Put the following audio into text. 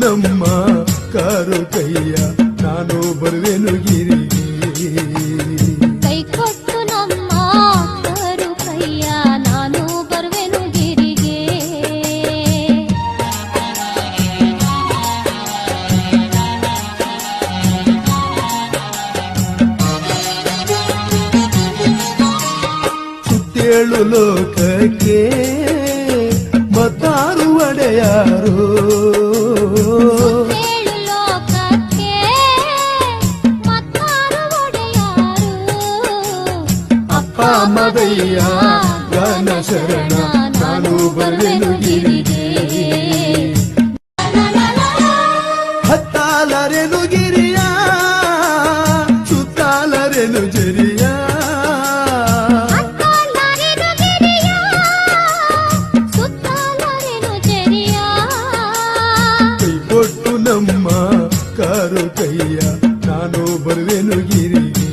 ನಮ್ಮ ಕಾರು ಕೈಯ ನಾನು ಬರುವೆನು ಗಿರಿಗೆ ಕೈ ಕೊಟ್ಟು ನಮ್ಮ ಕಾರು ಕೈಯ ನಾನು ಬರುವೆನು ಗಿರಿಗೆ ಸುತ್ತೇಳು ಲೋಕಕ್ಕೆ ಮತ್ತಾರು ಒಡೆಯಾರು ಏಳು ಲೋಕಕ್ಕೆ ಮತ್ತಾರು ಒಡೆಯಾರು ಅಪ್ಪ ಮದಯ್ಯ ಗಾನ ಶರಣ ನಾನು ಬರುವೆನು ಗಿರಿಗೆ ಹತ್ತಾಲರೆನು ಗಿರಿಯ ಸುತ್ತಾಲರೆನು ಜರಿಯ ಅತ್ತಲರೆನು ಗಿರಿಯ ಸುತ್ತಲರೆನು ಜರಿಯ ಕೈ ಕೊಟ್ಟು ನಮ್ಮ ಕಾರು ಕೈಯ ನಾನು ಬರುವೆನು ಗಿರಿಗೆ